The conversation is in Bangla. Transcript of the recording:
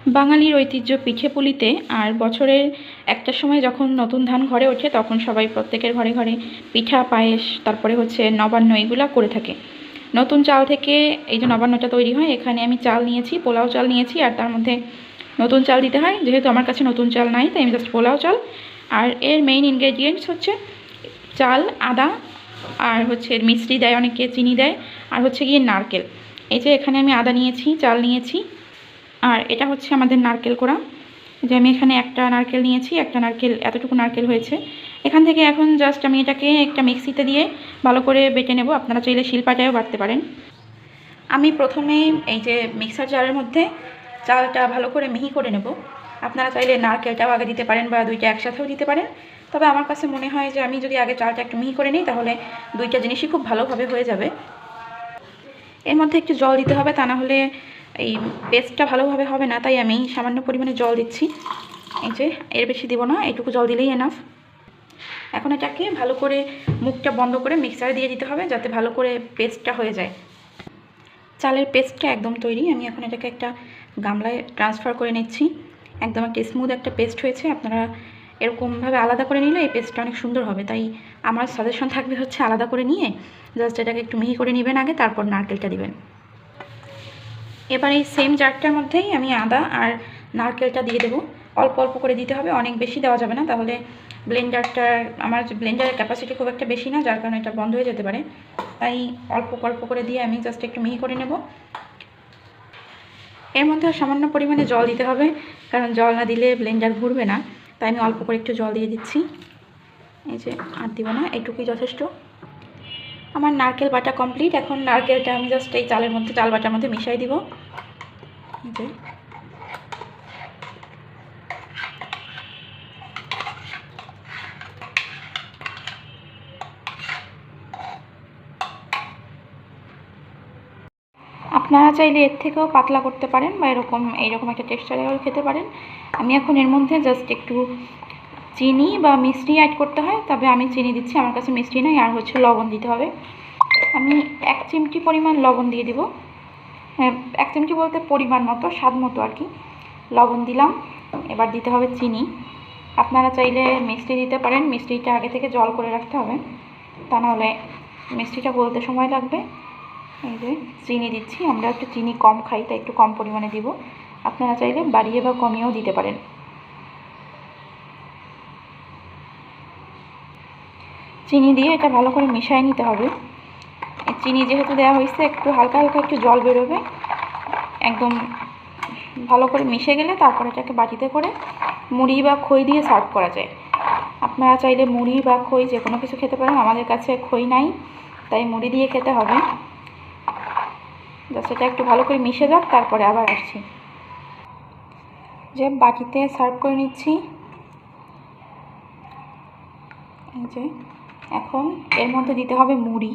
বাঙালির ঐতিহ্য পিঠেপুলিতে আর বছরের একটা সময় যখন নতুন ধান ঘরে ওঠে তখন সবাই প্রত্যেকের ঘরে ঘরে পিঠা পায়েস তারপরে হচ্ছে নবান্ন এগুলা করে থাকে। নতুন চাল থেকে এই যে নবান্নটা তৈরি হয়, এখানে আমি চাল নিয়েছি, পোলাও চাল নিয়েছি, আর তার মধ্যে নতুন চাল দিতে হয়। যেহেতু আমার কাছে নতুন চাল নাই তাই আমি জাস্ট পোলাও চাল, আর এর মেইন ইনগ্রেডিয়েন্টস হচ্ছে চাল, আদা, আর হচ্ছে মিষ্টি দেয়, অনেকে চিনি দেয়, আর হচ্ছে গিয়ে নারকেল। এই যে এখানে আমি আদা নিয়েছি, চাল নিয়েছি, আর এটা হচ্ছে আমাদের নারকেল কোড়া। যে আমি এখানে একটা নারকেল নিয়েছি, একটা নারকেল, এতটুকু নারকেল হয়েছে। এখান থেকে এখন জাস্ট আমি এটাকে একটা মিক্সিতে দিয়ে ভালো করে বেটে নেব। আপনারা চাইলে শিলপাটায়ও বাটতে পারেন। আমি প্রথমে এই যে মিক্সার জারের মধ্যে চালটা ভালো করে মিহি করে নেব। আপনারা চাইলে নারকেলটাও আগে দিতে পারেন বা দুইটা একসাথেও দিতে পারেন। তবে আমার কাছে মনে হয় যে আমি যদি আগে চালটা একটু মিহি করে নিই তাহলে দুইটা জিনিসই খুব ভালোভাবে হয়ে যাবে। এর মধ্যে একটু জল দিতে হবে, তা না হলে এই পেস্টটা ভালোভাবে হবে না, তাই আমি সামান্য পরিমাণে জল দিচ্ছি। এই যে এর বেশি দিব না, এইটুকু জল দিলেই এনাফ। এখন এটাকে ভালো করে মুখটা বন্ধ করে মিক্সারে দিয়ে দিতে হবে যাতে ভালো করে পেস্টটা হয়ে যায়। চালের পেস্টটা একদম তৈরি। আমি এখন এটাকে একটা গামলায় ট্রান্সফার করে নিচ্ছি। একদম একটা স্মুথ একটা পেস্ট হয়েছে। আপনারা এরকমভাবে আলাদা করে নিলে এই পেস্টটা অনেক সুন্দর হবে, তাই আমার সাজেশন থাকবে হচ্ছে আলাদা করে নিয়ে জাস্ট এটাকে একটু মিহি করে নেবেন আগে, তারপর নারকেলটা দিবেন। এবার এই সেম জারটার মধ্যেই আমি আদা আর নারকেলটা দিয়ে দেবো। অল্প অল্প করে দিতে হবে, অনেক বেশি দেওয়া যাবে না, তাহলে ব্লেন্ডারটার, আমার ব্লেন্ডারের ক্যাপাসিটি খুব একটা বেশি না, যার কারণে এটা বন্ধ হয়ে যেতে পারে। তাই অল্প অল্প করে দিয়ে আমি জাস্ট একটু মিহি করে নেব। এর মধ্যে সামান্য পরিমাণে জল দিতে হবে, কারণ জল না দিলে ব্লেন্ডার ঘুরবে না, তাই আমি অল্প করে একটু জল দিয়ে দিচ্ছি। এই যে আর দিব না, এইটুকুই যথেষ্ট। আমার নারকেল বাটা কমপ্লিট। এখন নারকেলটা আমি জাস্ট এই চালের মধ্যে, চাল বাটার মধ্যে মিশিয়ে দিব। এই যে আপনারা চাইলে এর থেকেও পাতলা করতে পারেন বা এইরকম একটা টেক্সচারেও খেতে পারেন। আমি এখন এর মধ্যে জাস্ট একটু চিনি বা মিষ্টি অ্যাড করতে হয়, তবে আমি চিনি দিচ্ছি, আমার কাছে মিষ্টি নাই। আর হচ্ছে লবণ দিতে হবে। আমি 1 চিমটি পরিমাণ লবণ দিয়ে দিব। হ্যাঁ, 1 চিমটি বলতে পরিমাণ মতো, স্বাদ মতো আর কি লবণ দিলাম। এবার দিতে হবে চিনি। আপনারা চাইলে মিষ্টি দিতে পারেন, মিষ্টিটা আগে থেকে জল করে রাখতে হবে, তা নাহলে মিষ্টিটা গলতে সময় লাগবে। এই যে চিনি দিচ্ছি, আমরা একটু চিনি কম খাই তাই একটু কম পরিমাণে দিব। আপনারা চাইলে বাড়িয়ে বা কমিয়েও দিতে পারেন। চিনি দিয়ে এটা ভালো করে মিশিয়ে নিতে হবে। চিনি যেহেতু দেওয়া হয়েছে একটু হালকা হালকা একটু জল বেরোবে। একদম ভালো করে মিশে গেলে তারপর এটাকে বাটিতে করে মুড়ি বা খই দিয়ে সার্ভ করা যায়। আপনারা চাইলে মুড়ি বা খই যে কোনো কিছু খেতে পারেন। আমাদের কাছে খই নাই তাই মুড়ি দিয়ে খেতে হবে। জাস্ট এটা একটু ভালো করে মিশে যাক, তারপরে আবার আসছি। যে বাটিতে সার্ভ করে নিচ্ছি। এই যে এখন এর মধ্যে দিতে হবে মুড়ি।